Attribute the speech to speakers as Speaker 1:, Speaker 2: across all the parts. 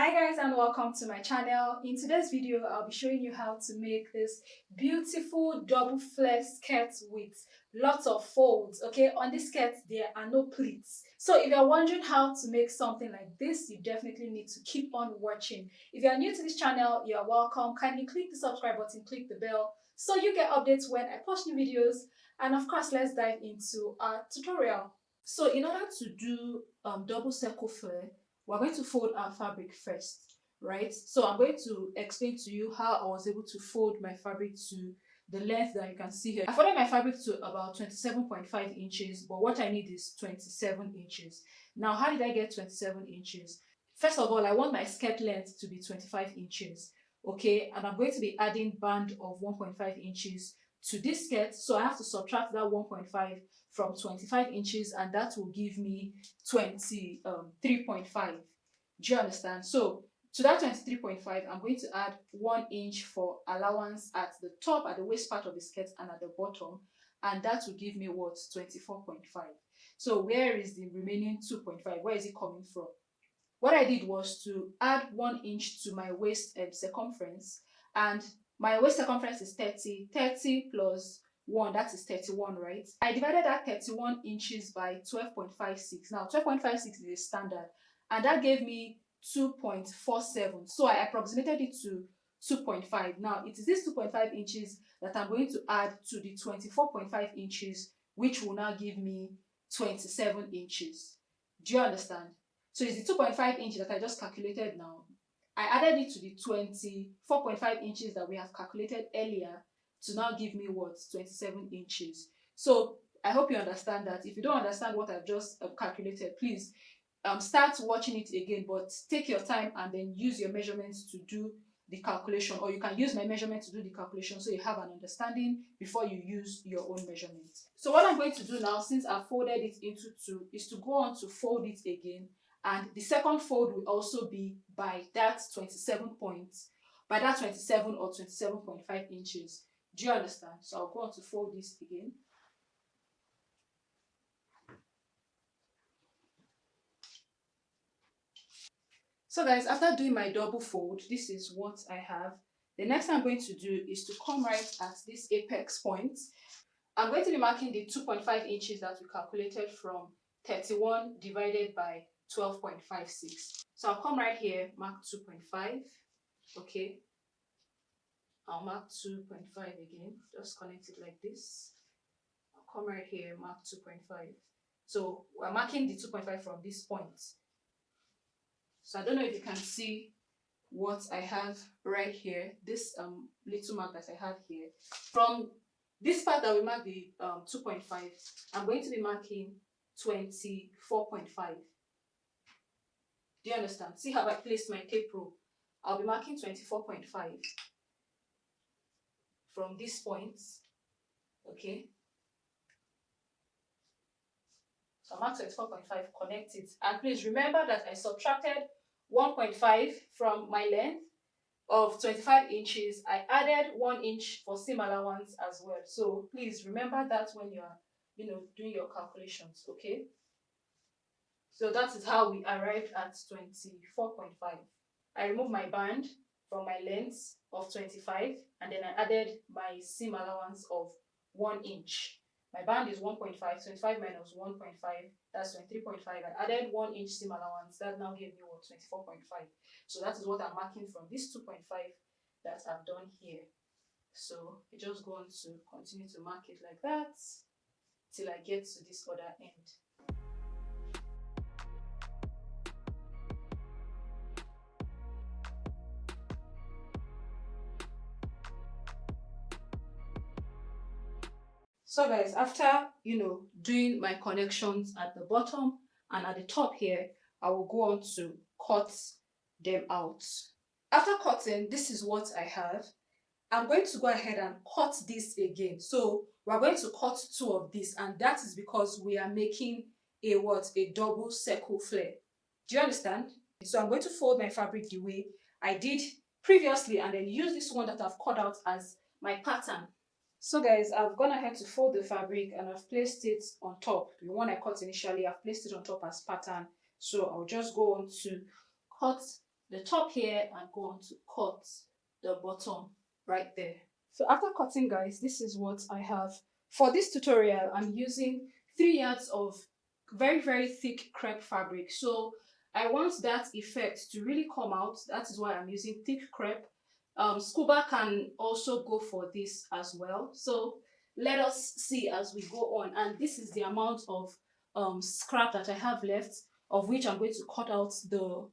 Speaker 1: Hi guys and welcome to my channel. In today's video, I'll be showing you how to make this beautiful double flare skirt with lots of folds. Okay, on this skirt there are no pleats. So if you're wondering how to make something like this, you definitely need to keep on watching. If you're new to this channel, you're welcome. Kindly click the subscribe button, click the bell so you get updates when I post new videos. And of course, let's dive into our tutorial. So in order to do double circle flare, we're going to fold our fabric first, right? So I'm going to explain to you how I was able to fold my fabric to the length that you can see here. I folded my fabric to about 27.5 inches, but what I need is 27 inches. Now, how did I get 27 inches? First of all, I want my skirt length to be 25 inches, okay? And I'm going to be adding band of 1.5 inches to this skirt, so I have to subtract that 1.5 from 25 inches, and that will give me 23.5. Do you understand? So to that 23.5, I'm going to add 1 inch for allowance at the top, at the waist part of the skirt, and at the bottom, and that will give me what? 24.5. So where is the remaining 2.5? Where is it coming from? What I did was to add 1 inch to my waist circumference, and my waist circumference is 30 plus 1, that is 31, right? I divided that 31 inches by 12.56. Now 12.56 is a standard, and that gave me 2.47. So I approximated it to 2.5. Now it is this 2.5 inches that I'm going to add to the 24.5 inches, which will now give me 27 inches. Do you understand? So it's the 2.5 inches that I just calculated now. I added it to the 24.5 inches that we have calculated earlier to now give me what? 27 inches. So I hope you understand that. If you don't understand what I've just calculated, please start watching it again, but take your time and then use your measurements to do the calculation, or you can use my measurement to do the calculation so you have an understanding before you use your own measurements. So what I'm going to do now, since I've folded it into two, is to go on to fold it again, and the second fold will also be by that 27 points, by that 27 or 27.5 inches. Do you understand? So I'll go on to fold this again. So guys, after doing my double fold, this is what I have. The next thing I'm going to do is to come right at this apex point. I'm going to be marking the 2.5 inches that we calculated from 31 divided by 12.56. So I'll come right here, mark 2.5, okay. I'll mark 2.5 again, just connect it like this. I'll come right here, mark 2.5. So we're marking the 2.5 from this point. So I don't know if you can see what I have right here, this little mark that I have here. From this part that we mark the 2.5, I'm going to be marking 24.5. Do you understand? See how I placed my tape rule? I'll be marking 24.5 from this point, okay? So I mark 24.5, connect it. And please remember that I subtracted 1.5 from my length of 25 inches. I added 1 inch for seam allowance as well. So please remember that when you are, doing your calculations, okay? So that is how we arrived at 24.5. I removed my band from my length of 25, and then I added my seam allowance of 1 inch. My band is 1.5, 25 minus 1.5, that's 23.5. I added 1 inch seam allowance, that now gave me what? 24.5. So that is what I'm marking from this 2.5 that I've done here. So I just go on to continue to mark it like that till I get to this other end. So guys, after doing my connections at the bottom and at the top here, I will go on to cut them out. After cutting, this is what I have. I'm going to go ahead and cut this again. So we're going to cut 2 of these, and that is because we are making a double circle flare. Do you understand? So I'm going to fold my fabric the way I did previously, and then use this one that I've cut out as my pattern. So guys, I've gone ahead to fold the fabric and I've placed it on top. The one I cut initially, I've placed it on top as pattern. So I'll just go on to cut the top here and go on to cut the bottom right there. So after cutting, guys, this is what I have. For this tutorial, I'm using 3 yards of very, very thick crepe fabric. So I want that effect to really come out. That is why I'm using thick crepe. Scuba can also go for this as well. So let us see as we go on. And this is the amount of scrap that I have left, of which I'm going to cut out the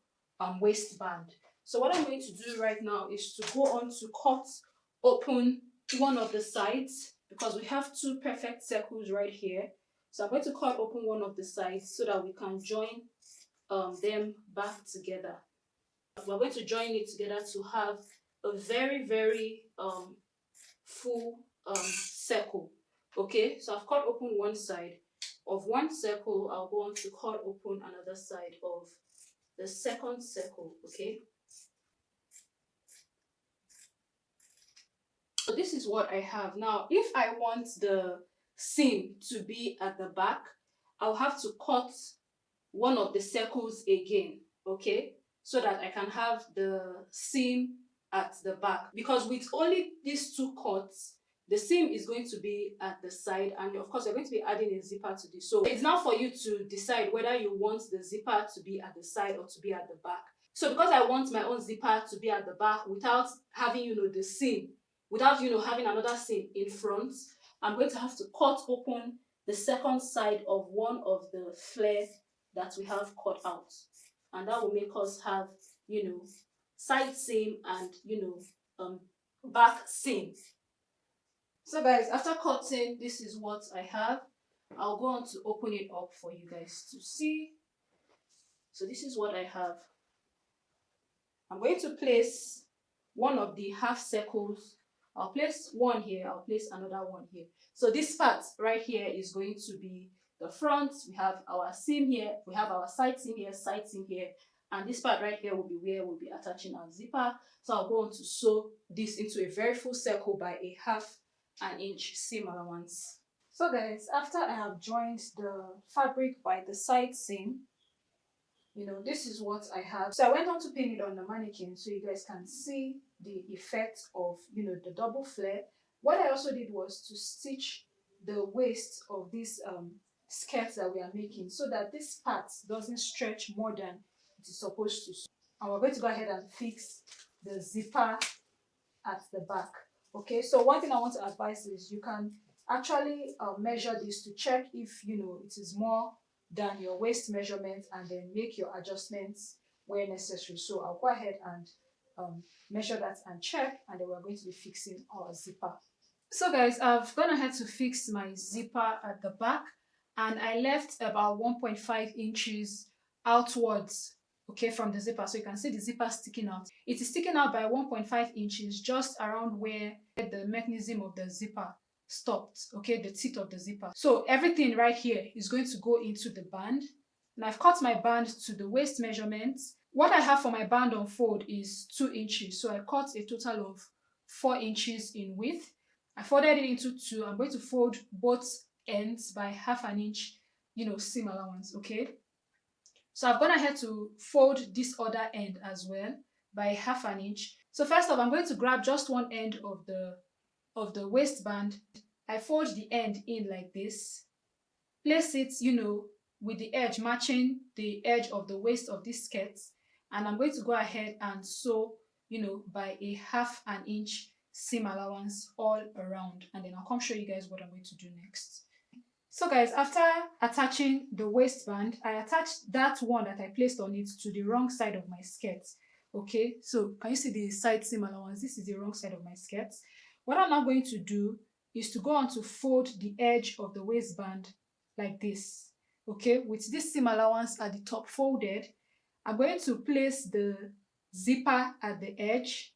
Speaker 1: waistband. So what I'm going to do right now is to go on to cut open one of the sides, because we have 2 perfect circles right here. So I'm going to cut open one of the sides so that we can join them back together. We're going to join it together to have a very, very full circle. Okay, so I've cut open one side of one circle. I'll go on to cut open another side of the second circle. Okay, so this is what I have. Now if I want the seam to be at the back, I'll have to cut one of the circles again, okay, so that I can have the seam at the back. Because with only these 2 cuts, the seam is going to be at the side, and of course you're going to be adding a zipper to this. So it's now for you to decide whether you want the zipper to be at the side or to be at the back. So because I want my own zipper to be at the back without having, the seam, without, having another seam in front, I'm going to have to cut open the second side of one of the flares that we have cut out, and that will make us have, side seam and, back seam. So guys, after cutting, this is what I have. I'll go on to open it up for you guys to see. So this is what I have. I'm going to place one of the half circles. I'll place one here, I'll place another one here. So this part right here is going to be the front. We have our seam here, we have our side seam here, and this part right here will be where we'll be attaching our zipper. So I'll go on to sew this into a very full circle by a 1/2 inch seam allowance. So guys, after I have joined the fabric by the side seam, this is what I have. So I went on to pin it on the mannequin so you guys can see the effect of, the double flare. What I also did was to stitch the waist of this skirt that we are making, so that this part doesn't stretch more than it is supposed to. And we're going to go ahead and fix the zipper at the back. Okay, so one thing I want to advise is you can actually measure this to check if it is more than your waist measurement, and then make your adjustments where necessary. So I'll go ahead and measure that and check, and then we're going to be fixing our zipper. So guys, I've gone ahead to fix my zipper at the back, and I left about 1.5 inches outwards, okay, from the zipper. So you can see the zipper sticking out. It is sticking out by 1.5 inches just around where the mechanism of the zipper stopped, okay, the teeth of the zipper. So everything right here is going to go into the band, and I've cut my band to the waist measurement. What I have for my band on fold is 2 inches, so I cut a total of 4 inches in width. I folded it into 2. I'm going to fold both ends by 1/2 inch, seam allowance, okay. So I've gone ahead to fold this other end as well by 1/2 inch. So first off, I'm going to grab just one end of the waistband. I fold the end in like this, place it, with the edge matching the edge of the waist of this skirt, and I'm going to go ahead and sew, by a 1/2 inch seam allowance all around, and then I'll come show you guys what I'm going to do next. So guys, after attaching the waistband, I attached that one that I placed on it to the wrong side of my skirt. Okay, so can you see the side seam allowance? This is the wrong side of my skirt. What I'm now going to do is to go on to fold the edge of the waistband like this. Okay, with this seam allowance at the top folded, I'm going to place the zipper at the edge.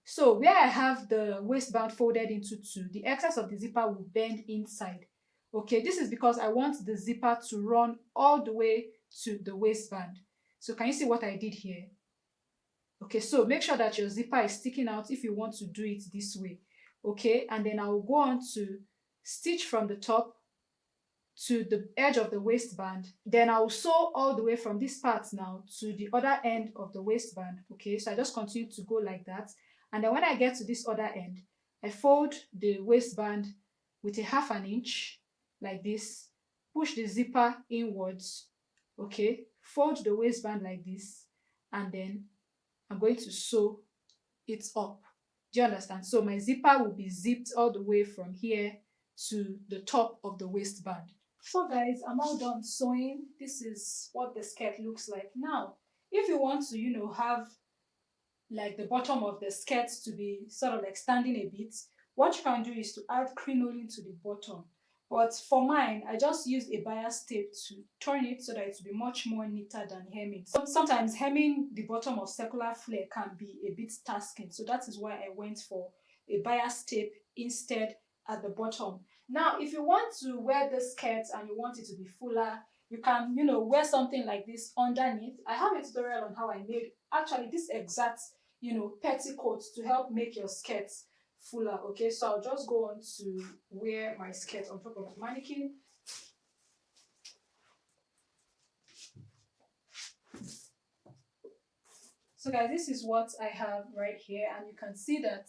Speaker 1: So where I have the waistband folded into 2, the excess of the zipper will bend inside. Okay, this is because I want the zipper to run all the way to the waistband. So can you see what I did here? Okay, so make sure that your zipper is sticking out if you want to do it this way. Okay, and then I will go on to stitch from the top to the edge of the waistband. Then I'll sew all the way from this part now to the other end of the waistband. Okay, so I just continue to go like that. And then when I get to this other end, I fold the waistband with a 1/2 inch like this, push the zipper inwards, okay, fold the waistband like this, and then I'm going to sew it up. Do you understand? So my zipper will be zipped all the way from here to the top of the waistband. So guys, I'm all done sewing. This is what the skirt looks like. Now, if you want to, have like the bottom of the skirt to be sort of like standing a bit, what you can do is to add crinoline to the bottom. But for mine, I just used a bias tape to turn it so that it will be much more neater than hemming. Sometimes hemming the bottom of circular flare can be a bit tasking, so that is why I went for a bias tape instead at the bottom. Now, if you want to wear the skirt and you want it to be fuller, you can, wear something like this underneath. I have a tutorial on how I made actually this exact, petticoat to help make your skirts fuller. Okay, so I'll just go on to wear my skirt on top of the mannequin. So guys, this is what I have right here, and you can see that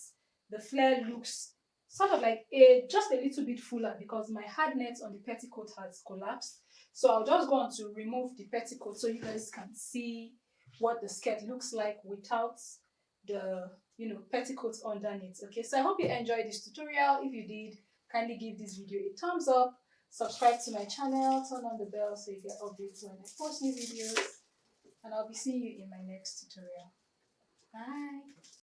Speaker 1: the flare looks sort of like just a little bit fuller because my hard net on the petticoat has collapsed. So I'll just go on to remove the petticoat so you guys can see what the skirt looks like without the petticoats underneath. Okay, so I hope you enjoyed this tutorial. If you did, kindly give this video a thumbs up, subscribe to my channel, turn on the bell so you get updates when I post new videos, and I'll be seeing you in my next tutorial. Bye.